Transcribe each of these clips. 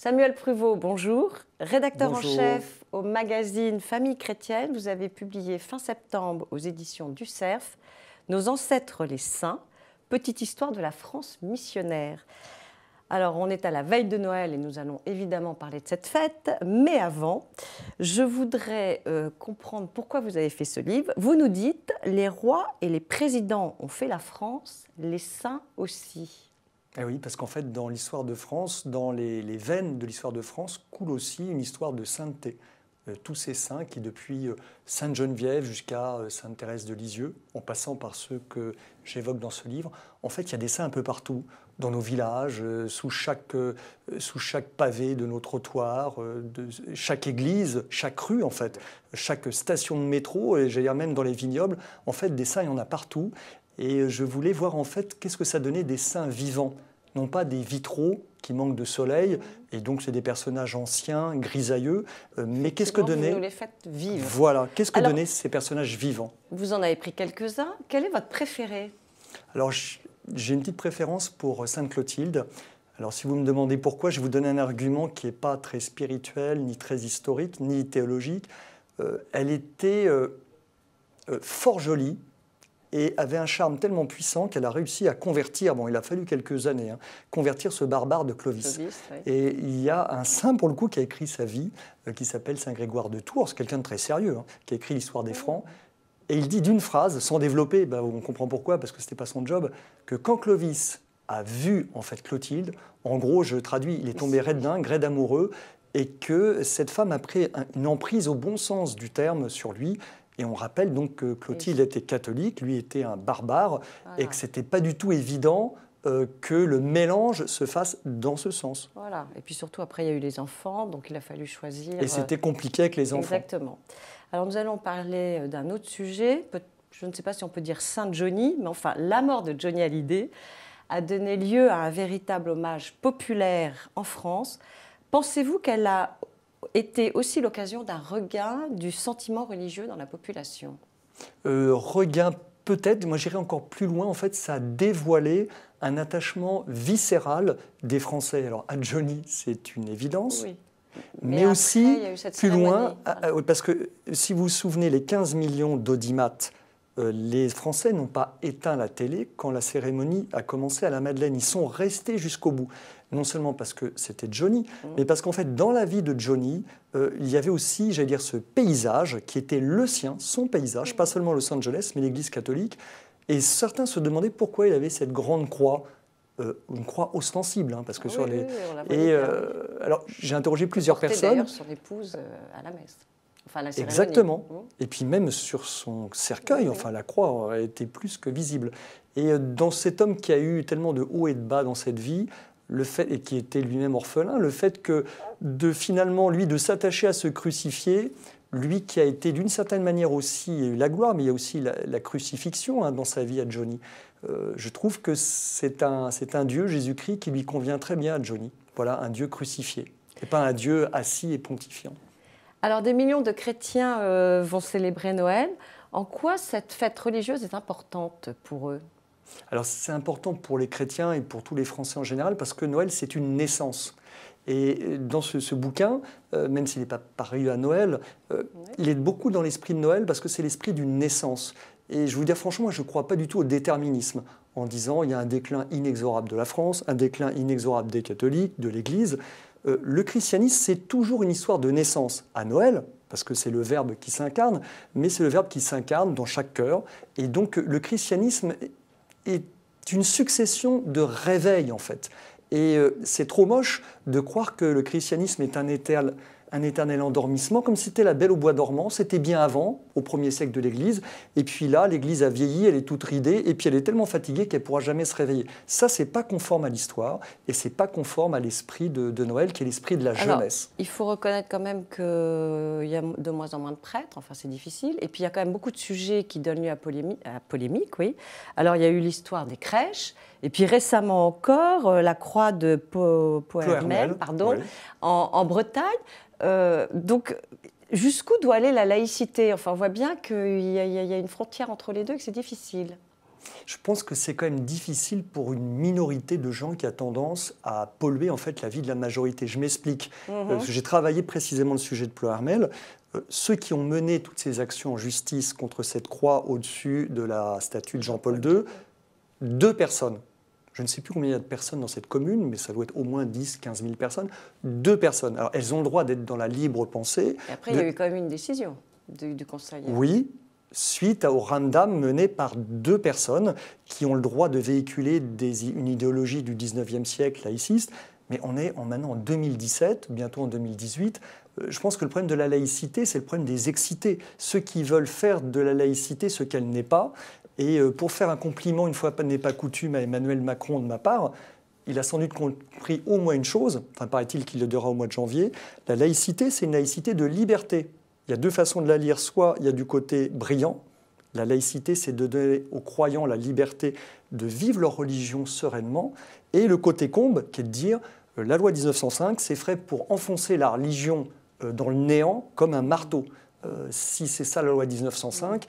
Samuel Pruvot, bonjour. Rédacteur en Bonjour. chef au magazine Famille chrétienne, vous avez publié fin septembre aux éditions du Cerf « Nos ancêtres les saints, petite histoire de la France missionnaire ». Alors, on est à la veille de Noël et nous allons évidemment parler de cette fête. Mais avant, je voudrais comprendre pourquoi vous avez fait ce livre. Vous nous dites « Les rois et les présidents ont fait la France, les saints aussi ». Eh oui, parce qu'en fait, dans l'histoire de France, dans les veines de l'histoire de France, coule aussi une histoire de sainteté. Tous ces saints qui, depuis Sainte Geneviève jusqu'à Sainte Thérèse de Lisieux, en passant par ceux que j'évoque dans ce livre, en fait, il y a des saints un peu partout, dans nos villages, sous chaque pavé de nos trottoirs, de chaque église, chaque rue, en fait, chaque station de métro, et j'allais dire même dans les vignobles. En fait, des saints, il y en a partout. Et je voulais voir en fait qu'est-ce que ça donnait des saints vivants, non pas des vitraux qui manquent de soleil, et donc c'est des personnages anciens, grisailleux, mais qu'est-ce que donnait... Vous nous les faites vivre. Voilà, qu'est-ce que donnaient ces personnages vivants? Vous en avez pris quelques-uns. Quel est votre préféré? Alors j'ai une petite préférence pour Sainte Clotilde. Alors si vous me demandez pourquoi, je vais vous donner un argument qui n'est pas très spirituel, ni très historique, ni théologique. Elle était fort jolie, et avait un charme tellement puissant qu'elle a réussi à convertir, bon il a fallu quelques années, convertir ce barbare de Clovis. Oui. Et il y a un saint pour le coup qui a écrit sa vie, qui s'appelle Saint Grégoire de Tours, c'est quelqu'un de très sérieux, qui a écrit l'histoire des Francs. Et il dit d'une phrase, sans développer, on comprend pourquoi, parce que ce n'était pas son job, que quand Clovis a vu en fait Clotilde, en gros je traduis, il est tombé raide dingue, raide amoureux, et que cette femme a pris une emprise au bon sens du terme sur lui. Et on rappelle donc que Clotilde était catholique, lui était un barbare, voilà. Et que ce n'était pas du tout évident que le mélange se fasse dans ce sens. Voilà, et puis surtout après il y a eu les enfants, donc il a fallu choisir... Et c'était compliqué avec les enfants. Exactement. Alors nous allons parler d'un autre sujet, je ne sais pas si on peut dire Sainte Johnny, mais enfin la mort de Johnny Hallyday a donné lieu à un véritable hommage populaire en France. Pensez-vous qu'elle a était aussi l'occasion d'un regain du sentiment religieux dans la population? Regain peut-être, moi j'irais encore plus loin, en fait ça a dévoilé un attachement viscéral des Français. Alors à Johnny c'est une évidence, oui. mais après, aussi il y a eu cette plus loin, voilà. Parce que si vous vous souvenez, les 15 millions d'audimates, les Français n'ont pas éteint la télé quand la cérémonie a commencé à la Madeleine. Ils sont restés jusqu'au bout. Non seulement parce que c'était Johnny, mais parce qu'en fait, dans la vie de Johnny, il y avait aussi, j'allais dire, ce paysage qui était le sien, son paysage, pas seulement Los Angeles, mais l'Église catholique. Et certains se demandaient pourquoi il avait cette grande croix, une croix ostensible, parce que sur les... Oui, on la voyait alors, j'ai interrogé plusieurs personnes. D'ailleurs, son épouse à la messe. Enfin, la cérémonie. Exactement. Et puis même sur son cercueil, enfin la croix a été plus que visible. Et dans cet homme qui a eu tellement de hauts et de bas dans cette vie, le fait, et qui était lui-même orphelin, le fait que finalement, lui, de s'attacher à se crucifier, lui qui a été d'une certaine manière aussi, il y a eu la gloire, mais il y a aussi la crucifixion dans sa vie à Johnny. Je trouve que c'est un Dieu, Jésus-Christ, qui lui convient très bien à Johnny. Voilà, un Dieu crucifié, et pas un Dieu assis et pontifiant. Alors, des millions de chrétiens vont célébrer Noël. En quoi cette fête religieuse est importante pour eux? Alors, c'est important pour les chrétiens et pour tous les Français en général, parce que Noël, c'est une naissance. Et dans ce bouquin, même s'il n'est pas paru à Noël, il est beaucoup dans l'esprit de Noël, parce que c'est l'esprit d'une naissance. Et je vous dis franchement, moi, je ne crois pas du tout au déterminisme, en disant il y a un déclin inexorable de la France, un déclin inexorable des catholiques, de l'Église. Le christianisme, c'est toujours une histoire de naissance à Noël, parce que c'est le Verbe qui s'incarne, mais c'est le Verbe qui s'incarne dans chaque cœur. Et donc, le christianisme est une succession de réveils, en fait. Et c'est trop moche de croire que le christianisme est un éternel endormissement, comme c'était la Belle au bois dormant. C'était bien avant, au 1er siècle de l'Église. Et puis là, l'Église a vieilli, elle est toute ridée, et puis elle est tellement fatiguée qu'elle ne pourra jamais se réveiller. Ça, c'est pas conforme à l'histoire, et c'est pas conforme à l'esprit de Noël, qui est l'esprit de la jeunesse. Il faut reconnaître quand même qu'il y a de moins en moins de prêtres, enfin c'est difficile. Et puis il y a quand même beaucoup de sujets qui donnent lieu à polémique, oui. Alors il y a eu l'histoire des crèches, et puis récemment encore, la croix de Ploërmel, oui. en Bretagne. Donc, jusqu'où doit aller la laïcité? Enfin, on voit bien qu'il y a une frontière entre les deux et que c'est difficile. Je pense que c'est quand même difficile pour une minorité de gens qui a tendance à polluer en fait la vie de la majorité. Je m'explique. Parce que j'ai travaillé précisément le sujet de Ploërmel. Ceux qui ont mené toutes ces actions en justice contre cette croix au-dessus de la statue de Jean-Paul II, 2 personnes. Je ne sais plus combien il y a de personnes dans cette commune, mais ça doit être au moins 10, 15 000 personnes. 2 personnes. Alors, elles ont le droit d'être dans la libre pensée. Et après, il y a eu quand même une décision du Conseil. Oui, suite au ramdam mené par 2 personnes qui ont le droit de véhiculer une idéologie du 19e siècle laïciste. Mais on est maintenant en 2017, bientôt en 2018. Je pense que le problème de la laïcité, c'est le problème des excités. Ceux qui veulent faire de la laïcité ce qu'elle n'est pas. Et pour faire un compliment, une fois n'est pas coutume, à Emmanuel Macron de ma part, il a sans doute compris au moins une chose, enfin paraît-il qu'il le dira au mois de janvier, la laïcité, c'est une laïcité de liberté. Il y a 2 façons de la lire. Soit il y a du côté brillant, la laïcité, c'est de donner aux croyants la liberté de vivre leur religion sereinement, et le côté combe, qui est de dire, la loi 1905, c'est fait pour enfoncer la religion dans le néant comme un marteau. Si c'est ça la loi 1905,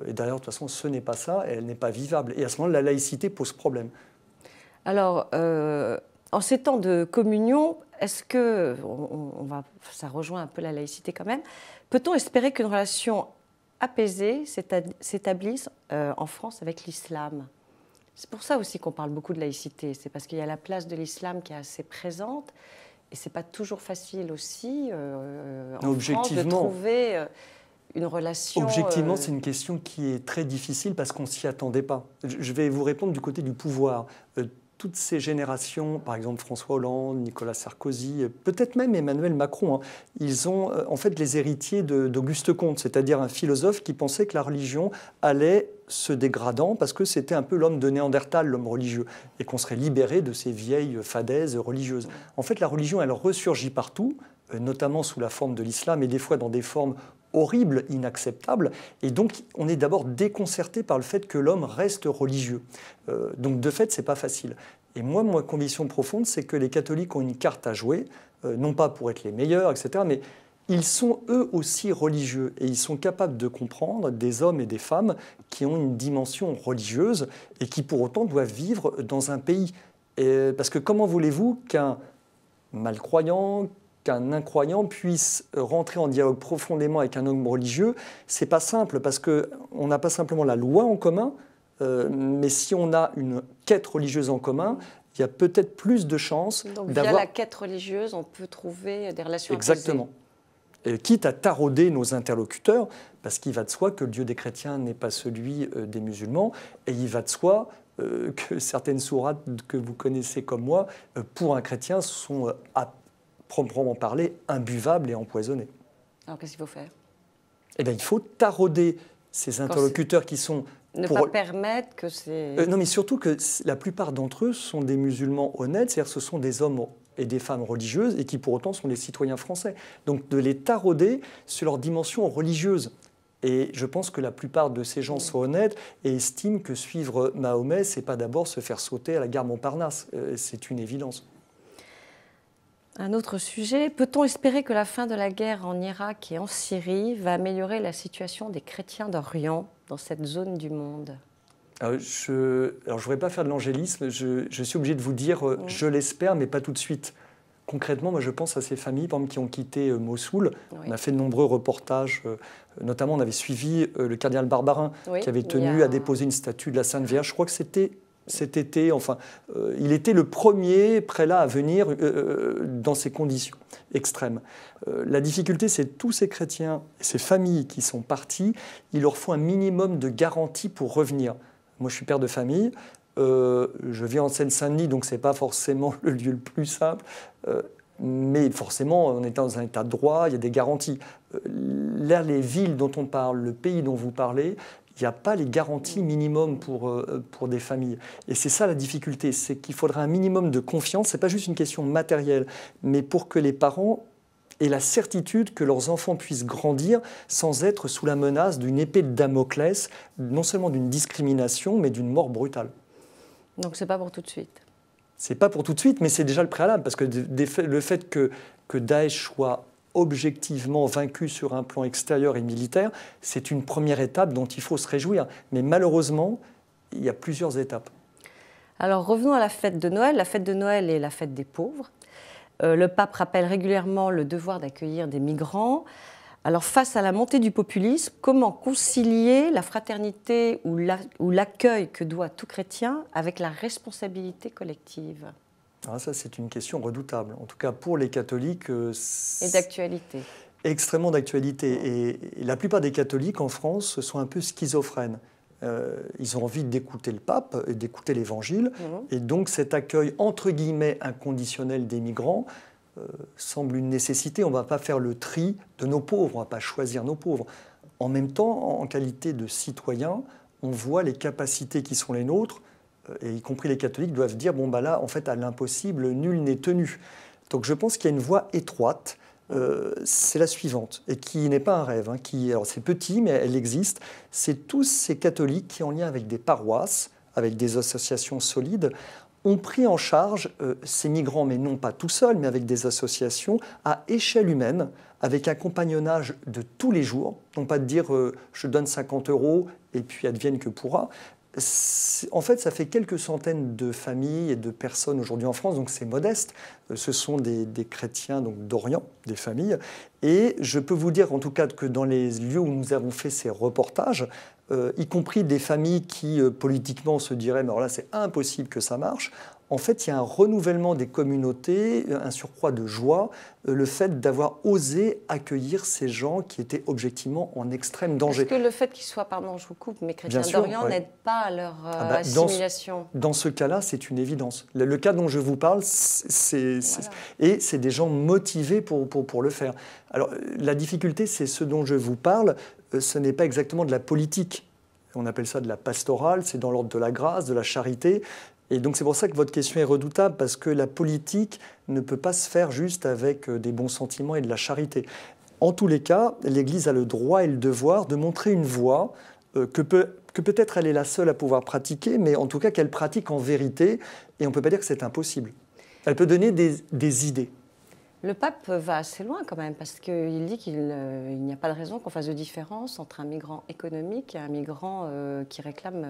et d'ailleurs, de toute façon, ce n'est pas ça, et elle n'est pas vivable. Et à ce moment-là, la laïcité pose problème. Alors, en ces temps de communion, est-ce que, ça rejoint un peu la laïcité quand même, peut-on espérer qu'une relation apaisée s'établisse en France avec l'islam? C'est pour ça aussi qu'on parle beaucoup de laïcité, c'est parce qu'il y a la place de l'islam qui est assez présente, et ce n'est pas toujours facile aussi en France de trouver une relation... Objectivement, c'est une question qui est très difficile parce qu'on ne s'y attendait pas. Je vais vous répondre du côté du pouvoir. Toutes ces générations, par exemple François Hollande, Nicolas Sarkozy, peut-être même Emmanuel Macron, ils ont en fait les héritiers d'Auguste Comte, c'est-à-dire un philosophe qui pensait que la religion allait se dégradant parce que c'était un peu l'homme de Néandertal, l'homme religieux, et qu'on serait libéré de ces vieilles fadaises religieuses. En fait, la religion, elle ressurgit partout, notamment sous la forme de l'islam et des fois dans des formes horrible, inacceptable, et donc on est d'abord déconcerté par le fait que l'homme reste religieux. Donc de fait, c'est pas facile. Et moi, ma conviction profonde, c'est que les catholiques ont une carte à jouer, non pas pour être les meilleurs, etc., mais ils sont eux aussi religieux, et ils sont capables de comprendre des hommes et des femmes qui ont une dimension religieuse, et qui pour autant doivent vivre dans un pays. Parce que comment voulez-vous qu'un malcroyant, qu'un incroyant puisse rentrer en dialogue profondément avec un homme religieux? C'est pas simple parce qu'on n'a pas simplement la loi en commun, mais si on a une quête religieuse en commun, il y a peut-être plus de chances d'avoir... Donc via la quête religieuse, on peut trouver des relations Exactement. Quitte à tarauder nos interlocuteurs, parce qu'il va de soi que le Dieu des chrétiens n'est pas celui des musulmans, et il va de soi que certaines sourates que vous connaissez comme moi, pour un chrétien, sont proprement parler, imbuvable et empoisonné. Alors qu'est-ce qu'il faut faire? Eh bien, il faut tarauder ces interlocuteurs qui sont... Ne pas permettre que c'est... non, mais surtout que la plupart d'entre eux sont des musulmans honnêtes, c'est-à-dire ce sont des hommes et des femmes religieuses et qui pour autant sont des citoyens français. Donc de les tarauder sur leur dimension religieuse. Et je pense que la plupart de ces gens sont honnêtes et estiment que suivre Mahomet, c'est pas d'abord se faire sauter à la gare Montparnasse. C'est une évidence. Un autre sujet, peut-on espérer que la fin de la guerre en Irak et en Syrie va améliorer la situation des chrétiens d'Orient dans cette zone du monde? Je ne voudrais pas faire de l'angélisme, je suis obligé de vous dire, je l'espère, mais pas tout de suite. Concrètement, moi je pense à ces familles par exemple, qui ont quitté Mossoul. Oui. On a fait de nombreux reportages, notamment on avait suivi le cardinal Barbarin, qui avait tenu à déposer une statue de la Sainte Vierge. Je crois que c'était cet été, enfin, il était le premier prélat à venir dans ces conditions extrêmes. La difficulté, c'est tous ces chrétiens, ces familles qui sont partis, il leur faut un minimum de garantie pour revenir. Moi, je suis père de famille, je vis en Seine-Saint-Denis, donc ce n'est pas forcément le lieu le plus simple, mais forcément, on est dans un état de droit, il y a des garanties. Là, les villes dont on parle, le pays dont vous parlez, il n'y a pas les garanties minimum pour des familles. Et c'est ça la difficulté, c'est qu'il faudra un minimum de confiance. Ce n'est pas juste une question matérielle, mais pour que les parents aient la certitude que leurs enfants puissent grandir sans être sous la menace d'une épée de Damoclès, non seulement d'une discrimination, mais d'une mort brutale. Donc ce n'est pas pour tout de suite? Ce n'est pas pour tout de suite, mais c'est déjà le préalable, parce que le fait que Daesh soit objectivement vaincu sur un plan extérieur et militaire, c'est une première étape dont il faut se réjouir. Mais malheureusement, il y a plusieurs étapes. Alors revenons à la fête de Noël. La fête de Noël est la fête des pauvres. Le pape rappelle régulièrement le devoir d'accueillir des migrants. Alors face à la montée du populisme, comment concilier la fraternité ou l'accueil que doit tout chrétien avec la responsabilité collective? Alors ça, c'est une question redoutable. En tout cas, pour les catholiques, et d'actualité. Extrêmement d'actualité. Et la plupart des catholiques en France sont un peu schizophrènes. Ils ont envie d'écouter le pape et d'écouter l'évangile. Et donc cet accueil entre guillemets inconditionnel des migrants semble une nécessité. On ne va pas faire le tri de nos pauvres, on ne va pas choisir nos pauvres. En même temps, en qualité de citoyen, on voit les capacités qui sont les nôtres, et y compris les catholiques doivent dire, bon bah là, en fait, à l'impossible, nul n'est tenu. Donc je pense qu'il y a une voie étroite. C'est la suivante, et qui n'est pas un rêve, hein, alors c'est petit, mais elle existe. C'est tous ces catholiques qui, en lien avec des paroisses, avec des associations solides, ont pris en charge ces migrants, mais non pas tout seuls, mais avec des associations à échelle humaine, avec un compagnonnage de tous les jours. Non pas de dire je donne 50 € et puis advienne que pourra. En fait, ça fait quelques centaines de familles et de personnes aujourd'hui en France, donc c'est modeste. Ce sont des chrétiens d'Orient, des familles. Et je peux vous dire en tout cas que dans les lieux où nous avons fait ces reportages, y compris des familles qui politiquement se diraient « mais alors là c'est impossible que ça marche », en fait il y a un renouvellement des communautés, un surcroît de joie, le fait d'avoir osé accueillir ces gens qui étaient objectivement en extrême danger. Est-ce que le fait qu'ils soient, pardon je vous coupe, mais chrétiens d'Orient n'aide pas à leur assimilation? Dans ce cas-là, c'est une évidence. Le cas dont je vous parle, et c'est des gens motivés pour le faire. Alors la difficulté, c'est ce dont je vous parle, ce n'est pas exactement de la politique. On appelle ça de la pastorale, c'est dans l'ordre de la grâce, de la charité. Et donc c'est pour ça que votre question est redoutable, parce que la politique ne peut pas se faire juste avec des bons sentiments et de la charité. En tous les cas, l'Église a le droit et le devoir de montrer une voie que peut-être elle est la seule à pouvoir pratiquer, mais en tout cas qu'elle pratique en vérité, et on ne peut pas dire que c'est impossible. Elle peut donner des idées. Le pape va assez loin quand même, parce qu'il dit qu'il n'y a pas de raison qu'on fasse de différence entre un migrant économique et un migrant qui réclame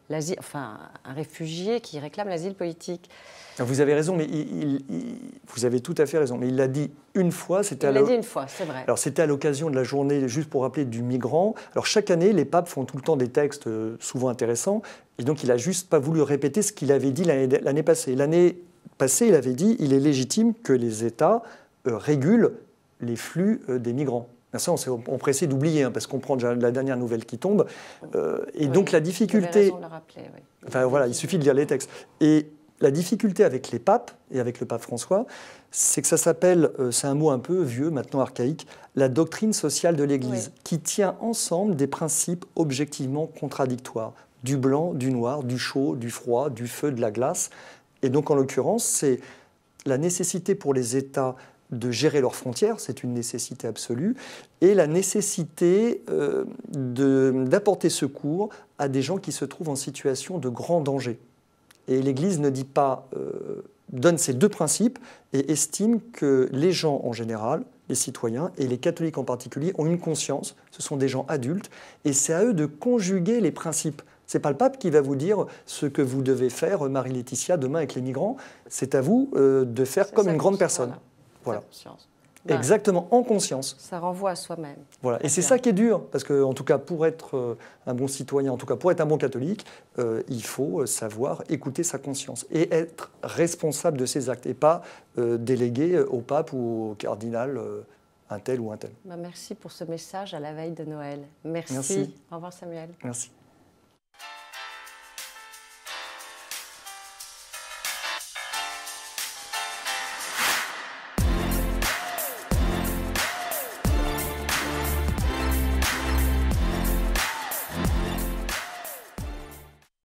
l'asile, enfin un réfugié qui réclame l'asile politique. Vous avez raison, mais vous avez tout à fait raison. Mais il l'a dit une fois. Il l'a dit une fois, c'est vrai. Alors c'était à l'occasion de la journée, juste pour rappeler, du migrant. Alors chaque année, les papes font tout le temps des textes souvent intéressants, et donc il n'a juste pas voulu répéter ce qu'il avait dit l'année passée. L'année passée, il avait dit il est légitime que les États régulent les flux des migrants. Ça, on s'est empressé d'oublier, hein, parce qu'on prend déjà la dernière nouvelle qui tombe. Et donc la difficulté... Vous avez raison de le rappeler, oui. Enfin voilà, il suffit de lire les textes. Et la difficulté avec les papes, et avec le pape François, c'est que ça s'appelle, c'est un mot un peu vieux, maintenant archaïque, la doctrine sociale de l'Église, qui tient ensemble des principes objectivement contradictoires. Du blanc, du noir, du chaud, du froid, du feu, de la glace. Et donc en l'occurrence, c'est la nécessité pour les États de gérer leurs frontières, c'est une nécessité absolue, et la nécessité d'apporter secours à des gens qui se trouvent en situation de grand danger. Et l'Église ne dit pas, donne ces deux principes et estime que les gens en général, les citoyens et les catholiques en particulier, ont une conscience, ce sont des gens adultes, et c'est à eux de conjuguer les principes. Ce n'est pas le pape qui va vous dire ce que vous devez faire, Marie-Laetitia, demain avec les migrants, c'est à vous de faire comme une grande personne. Voilà. Exactement, en conscience. Ça renvoie à soi-même. Voilà. Et c'est ça qui est dur, parce que, en tout cas, pour être un bon citoyen, en tout cas pour être un bon catholique, il faut savoir écouter sa conscience et être responsable de ses actes, et pas déléguer au pape ou au cardinal un tel ou un tel. Merci pour ce message à la veille de Noël. Merci. Merci. Au revoir Samuel. Merci.